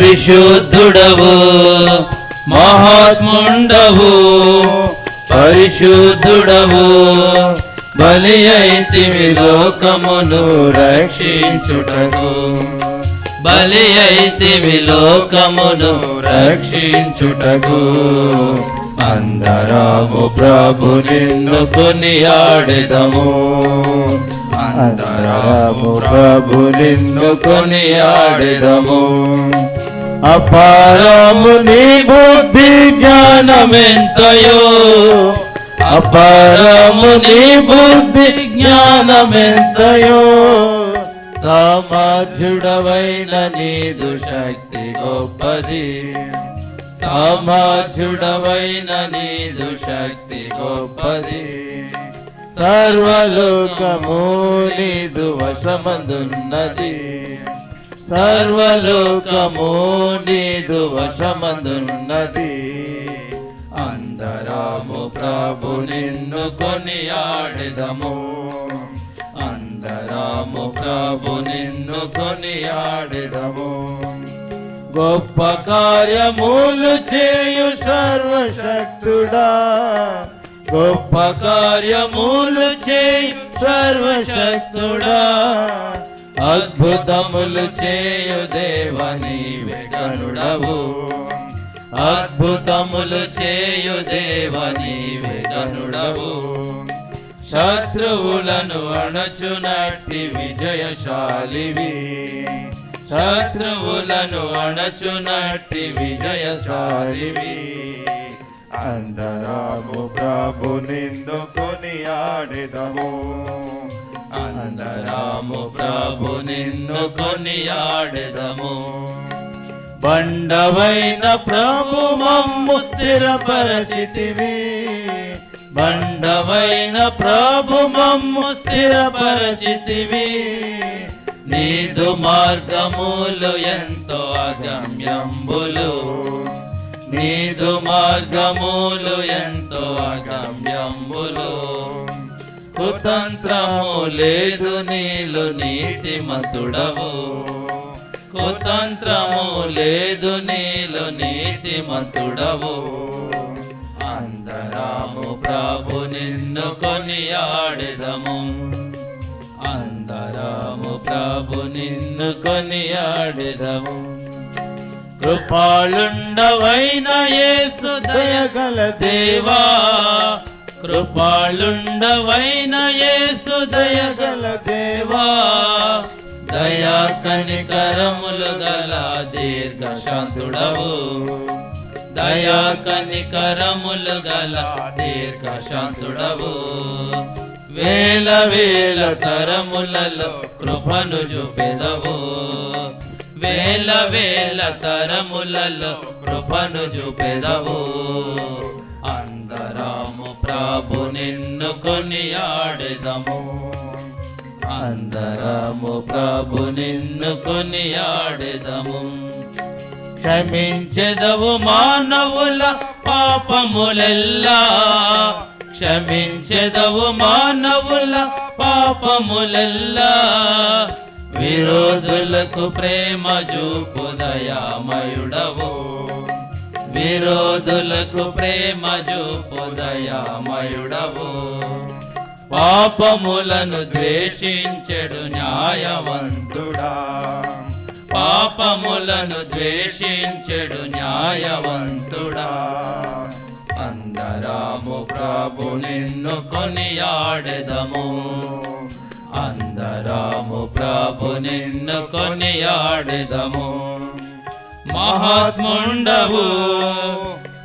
పరిశుద్ధుడవు మహాత్ముండవు పరిశుద్ధుడవు బలి అయితివి లోకమును రక్షించుటకు బలి అయితివి లోకమును రక్షించుటకు అందరము ప్రభు నిన్ను కొనియాడెదము అందరము ప్రభు నిన్ను కొనియాడెదము అపారము నీ బుద్ధి జ్ఞానమెంతయో అపారము నీ బుద్ధి జ్ఞానమెంతయో సామర్థ్యుడవైన నీదు శక్తి గొప్పది సామర్థ్యుడవైన నీదు శక్తి గొప్పది సర్వలోకము నీదు వశమందున్నది సర్వలోకము నీదు వశమందున్నది అందరము ప్రభు నిన్ను కొనియాడెదము అందరము ప్రభు నిన్ను కొనియాడెదము గొప్ప కార్యములు చేయు సర్వశక్తుడా గొప్ప కార్యములు చేయు సర్వశక్తుడా అద్భుతములు చేయు దేవ నీవే గనుడవు అద్భుతములు చేయు దేవ నీవే గనుడవు శత్రువులను అణచునట్టి విజయశాలివి శత్రువులను అణచునట్టి విజయశాలివి అందరము ప్రభు నిన్ను కొనియాడెదము అందరము ప్రభు నిన్ను కొనియాడెదము బండవైన ప్రభు మమ్ము స్థిరపరచితివి బండవైన ప్రభు మమ్ము స్థిరపరచితివి నీదు మార్గములు ఎంతో అగమ్యంబులు నీదు మార్గములు ఎంతో అగమ్యంబులు కుతంత్రము లేదు నీలు నీతిమంతుడవు కుతంత్రము లేదు నీలు నీతిమంతుడవు అందరము ప్రభు నిన్ను కొనియాడెదము అందరము ప్రభు నిన్ను కొనియాడెదము కృపాళుండవైన యేసు దయగల దేవా కృపాళుండవైన యేసు దయగల దేవా దయా కనికరములు గల దీర్ఘశాంతుడవు దయా కనికరములు గల దీర్ఘశాంతుడవు వేల వేల తరములలో కృపను చూపెదవు వేల వేల తరములలో కృపను చూపెదవు అందరము ప్రభు నిన్ను కొనియాడెదము అందరము ప్రభు నిన్ను కొనియాడెదము క్షమించెదవు మానవుల పాపములెల్లా క్షమించెదవు మానవుల పాపములెల్లా విరోధులకు ప్రేమ చూపు దయామయుడవు విరోధులకు ప్రేమ చూపు దయామయుడవు పాపములను ద్వేషించెడు న్యాయవంతుడా పాపములను ద్వేషించెడు న్యాయవంతుడా అందరము ప్రభు నిన్ను కొనియాడెదము అందరము ప్రభు నిన్ను కొనియాడెదము మహాత్ముండవు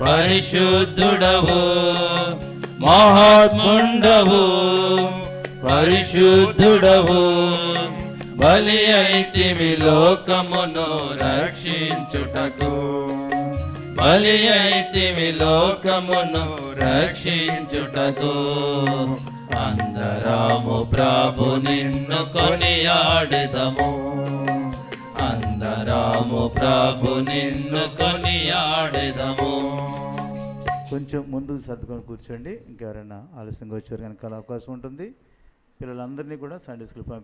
పరిశుద్ధుడవు మహాత్ముండవు పరిశుద్ధుడవు బలి అయితివి లోకమును రక్షించుటకు బలి అయితివి లోకమును రక్షించుటకు అందరము ప్రభు నిన్ను కొనియాడెదము అందరము ప్రభు నిన్ను కొనియాడెదము. కొంచెం ముందు సర్దుకొని కూర్చోండి, ఇంకెవరైనా ఆలస్యంగా వచ్చారు కనుక అవకాశం ఉంటుంది. పిల్లలందరినీ కూడా సండే స్కూల్ పంపి